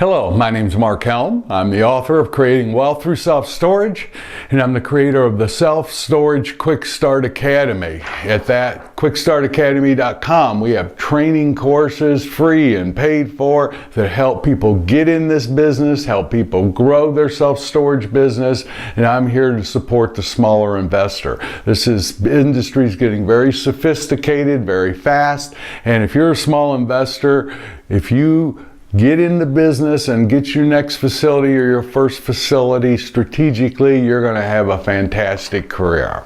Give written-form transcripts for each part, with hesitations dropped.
Hello, my name is Mark Helm. I'm the author of Creating Wealth Through Self-Storage, and I'm the creator of the Self-Storage Quick Start Academy. At that, quickstartacademy.com, we have training courses, free and paid for, that help people get in this business, help people grow their self-storage business, and I'm here to support the smaller investor. This industry is getting very sophisticated, very fast, and if you're a small investor, if you get in the business and get your next facility or your first facility strategically, you're going to have a fantastic career.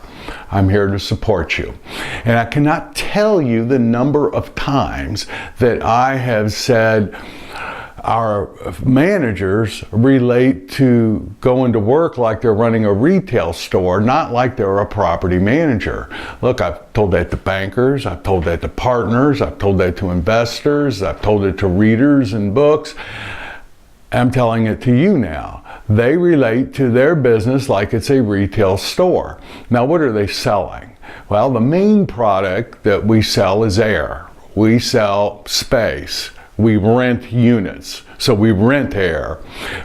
I'm here to support you. And I cannot tell you the number of times that I have said our managers relate to going to work like they're running a retail store, not like they're a property manager. Look, I've told that to bankers, I've told that to partners, I've told that to investors, I've told it to readers and books. I'm telling it to you now. They relate to their business like it's a retail store. Now, what are they selling? Well, the main product that we sell is air. We sell space. We rent units, so we rent air.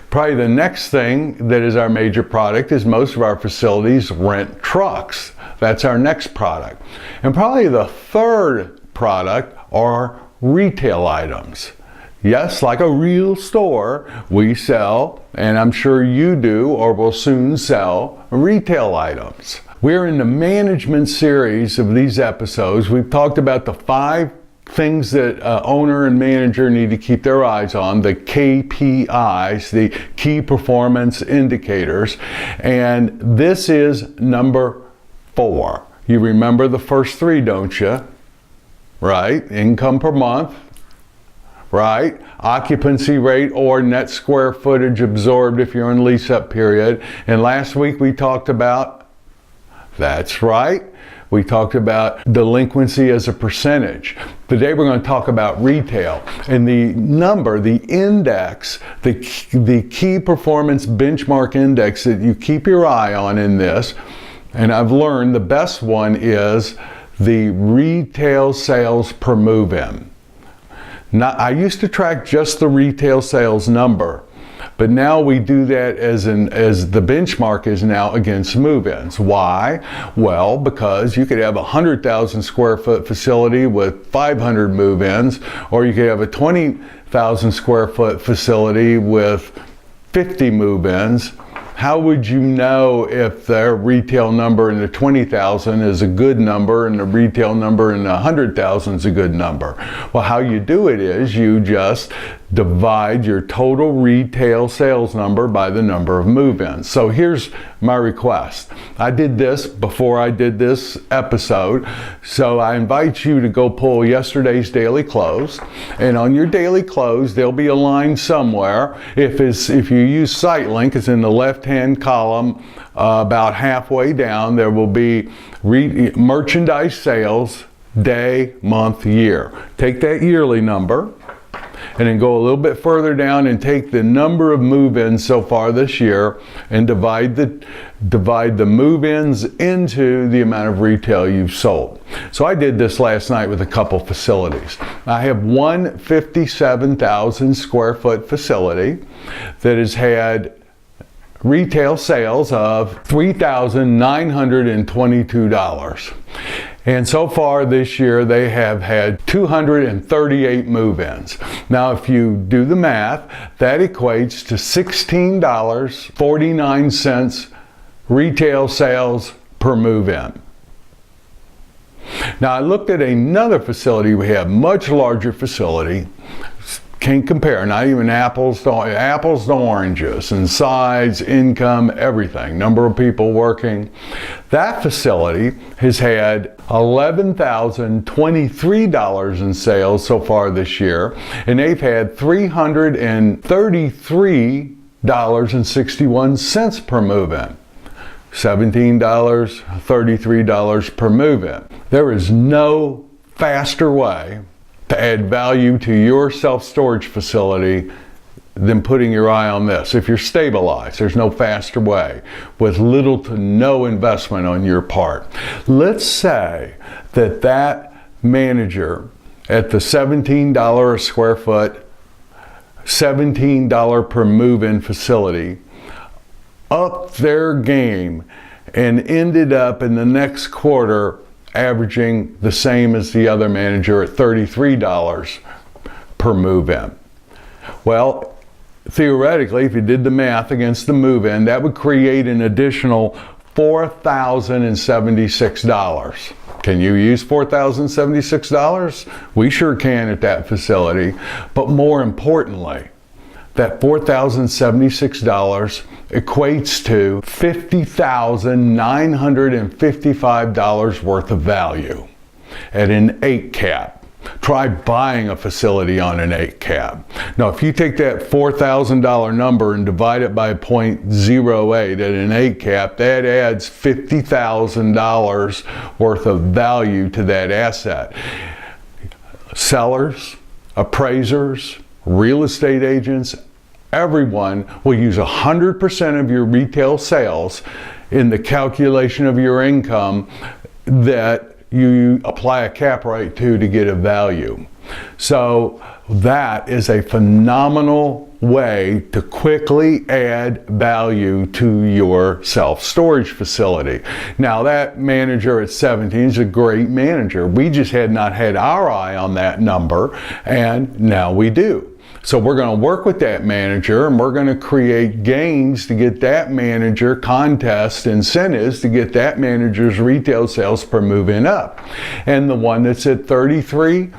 Probably the next thing that is our major product is most of our facilities rent trucks. That's our next product. And probably the third product are retail items. Yes, like a real store, we sell, and I'm sure you do or will soon sell, retail items. We're in the management series of these episodes. We've talked about the 5 things that owner and manager need to keep their eyes on, the KPIs, the key performance indicators, and this is number 4. You remember the first 3, don't you? Right? Income per month, right? Occupancy rate or net square footage absorbed if you're in lease-up period. And last week we talked about, that's right, we talked about delinquency as a percentage. Today we're going to talk about retail. And the number, the index, the key performance benchmark index that you keep your eye on in this, and I've learned the best one is the retail sales per move-in. Now, I used to track just the retail sales number, but now we do that as the benchmark is now against move-ins. Why? Well, because you could have a 100,000 square foot facility with 500 move-ins, or you could have a 20,000 square foot facility with 50 move-ins. How would you know if their retail number in the 20,000 is a good number and the retail number in the 100,000 is a good number? Well, how you do it is you just divide your total retail sales number by the number of move-ins. So here's my request. I did this before I did this episode, so I invite you to go pull yesterday's daily close, and on your daily close there'll be a line somewhere. If you use SiteLink, it's in the left-hand column about halfway down. There will be merchandise sales day, month, year. Take that yearly number and then go a little bit further down and take the number of move-ins so far this year and divide the move-ins into the amount of retail you've sold. So I did this last night with a couple facilities. I have one 57,000 square foot facility that has had retail sales of $3,922. And so far this year, they have had 238 move-ins. Now, if you do the math, that equates to $16.49 retail sales per move-in. Now, I looked at another facility we have, much larger facility. Can't compare, not even apples to oranges, in size, income, everything, number of people working. That facility has had $11,023 in sales so far this year, and they've had $333.61 per move-in. $17, $33 per move-in. There is no faster way to add value to your self-storage facility than putting your eye on this. If you're stabilized, there's no faster way with little to no investment on your part. Let's say that manager at the $17 a square foot $17 per move-in facility, upped their game and ended up in the next quarter averaging the same as the other manager at $33 per move-in. Well, theoretically, if you did the math against the move-in, that would create an additional $4,076. Can you use $4,076? We sure can at that facility. But more importantly, that $4,076 equates to $50,955 worth of value at an 8 cap. Try buying a facility on an 8 cap. Now, if you take that $4,000 number and divide it by 0.08 at an 8 cap, that adds $50,000 worth of value to that asset. Sellers, appraisers, real estate agents, everyone will use 100% of your retail sales in the calculation of your income that you apply a cap rate to get a value. So that is a phenomenal way to quickly add value to your self-storage facility. Now, that manager at 17 is a great manager. We just had not had our eye on that number, and now we do. So we're going to work with that manager, and we're going to create games to get that manager, contests, incentives to get that manager's retail sales per move-in up. And the one that's at 33,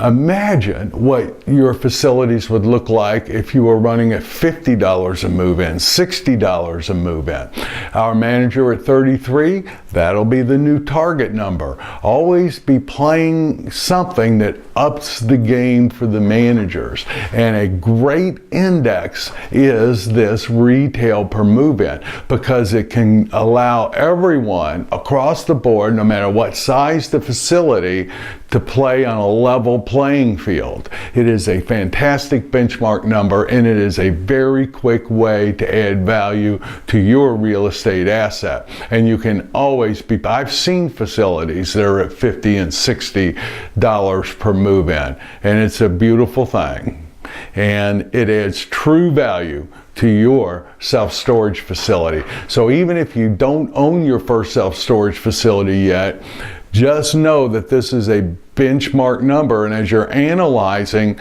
imagine what your facilities would look like if you were running at $50 a move-in, $60 a move-in. Our manager at 33, that'll be the new target number. Always be playing something that ups the game for the managers. And a great index is this retail per move-in, because it can allow everyone across the board, no matter what size the facility, to play on a level playing field. It is a fantastic benchmark number, and it is a very quick way to add value to your real estate asset. And you can always be, I've seen facilities that are at $50 and $60 per move-in, and it's a beautiful thing. And it adds true value to your self-storage facility. So even if you don't own your first self-storage facility yet, just know that this is a benchmark number, and as you're analyzing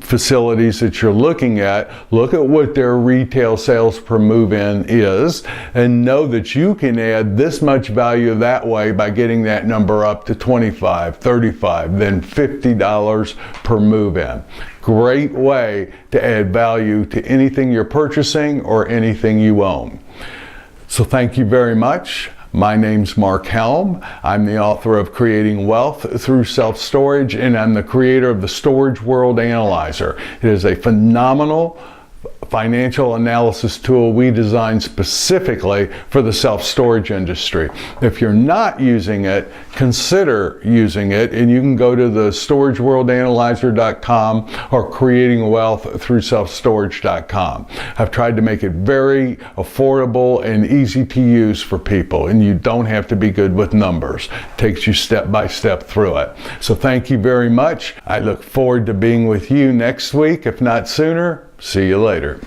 facilities that you're looking at, look at what their retail sales per move-in is, and know that you can add this much value that way by getting that number up to $25, $35, then $50 per move-in. Great way to add value to anything you're purchasing or anything you own. So thank you very much. My name's Mark Helm. I'm the author of Creating Wealth Through Self-Storage, and I'm the creator of the Storage World Analyzer. It is a phenomenal financial analysis tool we designed specifically for the self-storage industry. If you're not using it, consider using it, and you can go to the storageworldanalyzer.com or creatingwealththroughselfstorage.com. I've tried to make it very affordable and easy to use for people, and you don't have to be good with numbers. It takes you step by step through it. So thank you very much. I look forward to being with you next week, if not sooner. See you later.